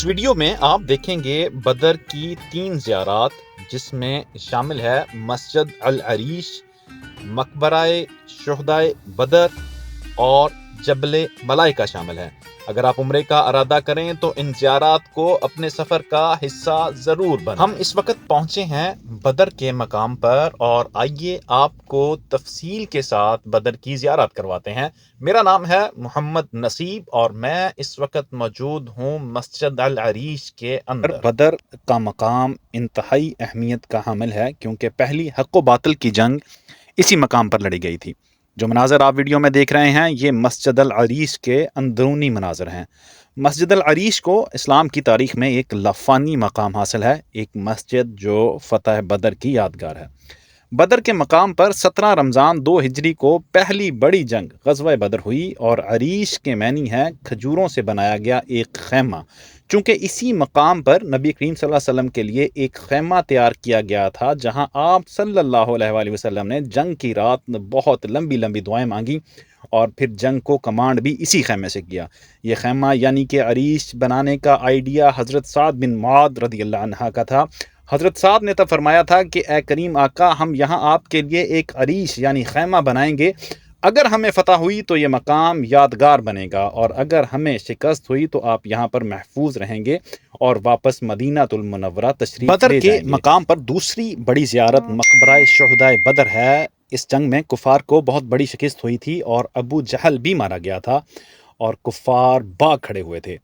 اس video میں آپ دیکھیں گے بدر کی 3 زیارات، جس میں شامل ہے مسجد العریش، مقبرہ شہدائے بدر اور جبل ملائکہ شامل ہے۔ اگر آپ عمرے کا ارادہ کریں تو ان زیارات کو اپنے سفر کا حصہ ضرور بنائیں۔ ہم اس وقت پہنچے ہیں بدر کے مقام پر اور آئیے آپ کو تفصیل کے ساتھ بدر کی زیارت کرواتے ہیں۔ میرا نام ہے محمد نصیب اور میں اس وقت موجود ہوں مسجد العریش کے اندر۔ بدر کا مقام انتہائی اہمیت کا حامل ہے کیونکہ پہلی حق و باطل کی جنگ اسی مقام پر لڑی گئی تھی۔ جو مناظر آپ ویڈیو میں دیکھ رہے ہیں یہ مسجد العریش کے اندرونی مناظر ہیں۔ مسجد العریش کو اسلام کی تاریخ میں ایک لافانی مقام حاصل ہے، ایک مسجد جو فتح بدر کی یادگار ہے۔ بدر کے مقام پر 17 رمضان 2 ہجری کو پہلی بڑی جنگ غزوہ بدر ہوئی اور عریش کے معنی ہے کھجوروں سے بنایا گیا ایک خیمہ، چونکہ اسی مقام پر نبی کریم صلی اللہ علیہ وسلم کے لیے ایک خیمہ تیار کیا گیا تھا، جہاں آپ صلی اللہ علیہ وآلہ وسلم نے جنگ کی رات بہت لمبی دعائیں مانگی اور پھر جنگ کو کمانڈ بھی اسی خیمے سے کیا۔ یہ خیمہ یعنی کہ عریش بنانے کا آئیڈیا حضرت سعد بن معاذ رضی اللہ عنہ کا تھا۔ حضرت سعد نے تب فرمایا تھا کہ اے کریم آقا، ہم یہاں آپ کے لیے ایک عریش یعنی خیمہ بنائیں گے، اگر ہمیں فتح ہوئی تو یہ مقام یادگار بنے گا اور اگر ہمیں شکست ہوئی تو آپ یہاں پر محفوظ رہیں گے اور واپس مدینہ المنورہ تشریف لے جائیں گے۔ بدر کے مقام پر دوسری بڑی زیارت مقبرہ شہدائے بدر ہے۔ اس جنگ میں کفار کو بہت بڑی شکست ہوئی تھی اور ابو جہل بھی مارا گیا تھا اور کفار باغ کھڑے ہوئے تھے،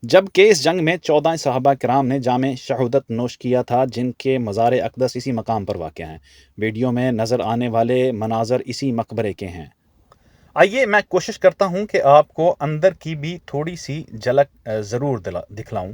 جبکہ اس جنگ میں 14 صحابہ کرام نے جام شہادت نوش کیا تھا، جن کے مزار اقدس اسی مقام پر واقع ہیں۔ ویڈیو میں نظر آنے والے مناظر اسی مقبرے کے ہیں۔ آئیے میں کوشش کرتا ہوں کہ آپ کو اندر کی بھی تھوڑی سی جھلک ضرور دکھلاؤں۔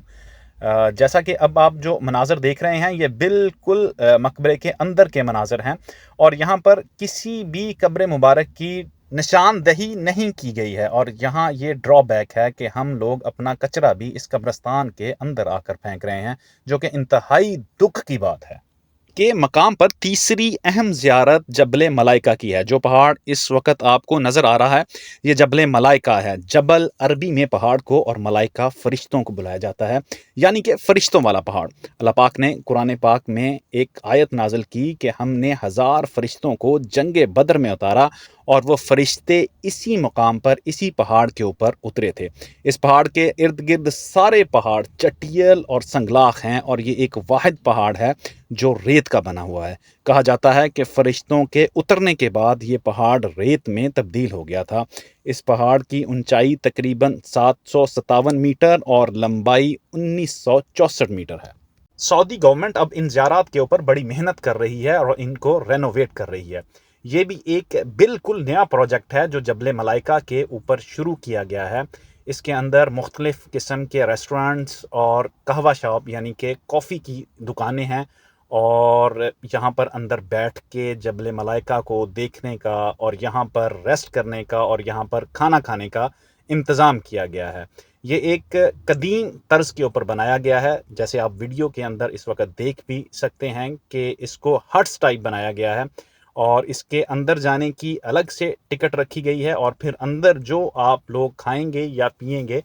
جیسا کہ اب آپ جو مناظر دیکھ رہے ہیں یہ بالکل مقبرے کے اندر کے مناظر ہیں اور یہاں پر کسی بھی قبر مبارک کی نشاندہی نہیں کی گئی ہے، اور یہاں یہ ڈرا بیک ہے کہ ہم لوگ اپنا کچرا بھی اس قبرستان کے اندر آ کر پھینک رہے ہیں، جو کہ انتہائی دکھ کی بات ہے۔ کے مقام پر تیسری اہم زیارت جبل ملائکہ کی ہے۔ جو پہاڑ اس وقت آپ کو نظر آ رہا ہے یہ جبل ملائکہ ہے۔ جبل عربی میں پہاڑ کو اور ملائکہ فرشتوں کو بلایا جاتا ہے، یعنی کہ فرشتوں والا پہاڑ۔ اللہ پاک نے قرآن پاک میں ایک آیت نازل کی کہ ہم نے 1000 فرشتوں کو جنگ بدر میں اتارا اور وہ فرشتے اسی مقام پر اسی پہاڑ کے اوپر اترے تھے۔ اس پہاڑ کے ارد گرد سارے پہاڑ چٹیل اور سنگلاخ ہیں اور یہ ایک واحد پہاڑ ہے جو ریت کا بنا ہوا ہے۔ کہا جاتا ہے کہ فرشتوں کے اترنے کے بعد یہ پہاڑ ریت میں تبدیل ہو گیا تھا۔ اس پہاڑ کی اونچائی تقریباً 757 میٹر اور لمبائی 1964 میٹر ہے۔ سعودی گورنمنٹ اب ان زیارات کے اوپر بڑی محنت کر رہی ہے اور ان کو رینوویٹ کر رہی ہے۔ یہ بھی ایک بالکل نیا پروجیکٹ ہے جو جبل ملائکہ کے اوپر شروع کیا گیا ہے۔ اس کے اندر مختلف قسم کے ریسٹورنٹس اور قہوہ شاپ یعنی کہ کافی کی دکانیں ہیں، اور یہاں پر اندر بیٹھ کے جبل ملائکہ کو دیکھنے کا اور یہاں پر ریسٹ کرنے کا اور یہاں پر کھانا کھانے کا انتظام کیا گیا ہے۔ یہ ایک قدیم طرز کے اوپر بنایا گیا ہے، جیسے آپ ویڈیو کے اندر اس وقت دیکھ بھی سکتے ہیں کہ اس کو ہٹس ٹائپ بنایا گیا ہے اور اس کے اندر جانے کی الگ سے ٹکٹ رکھی گئی ہے، اور پھر اندر جو آپ لوگ کھائیں گے یا پئیں گے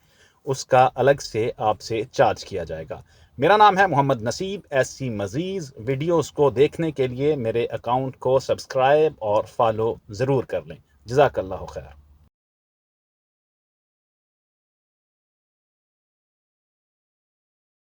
اس کا الگ سے آپ سے چارج کیا جائے گا۔ میرا نام ہے محمد نصیب۔ ایسی مزید ویڈیوز کو دیکھنے کے لیے میرے اکاؤنٹ کو سبسکرائب اور فالو ضرور کر لیں۔ جزاک اللہ خیر۔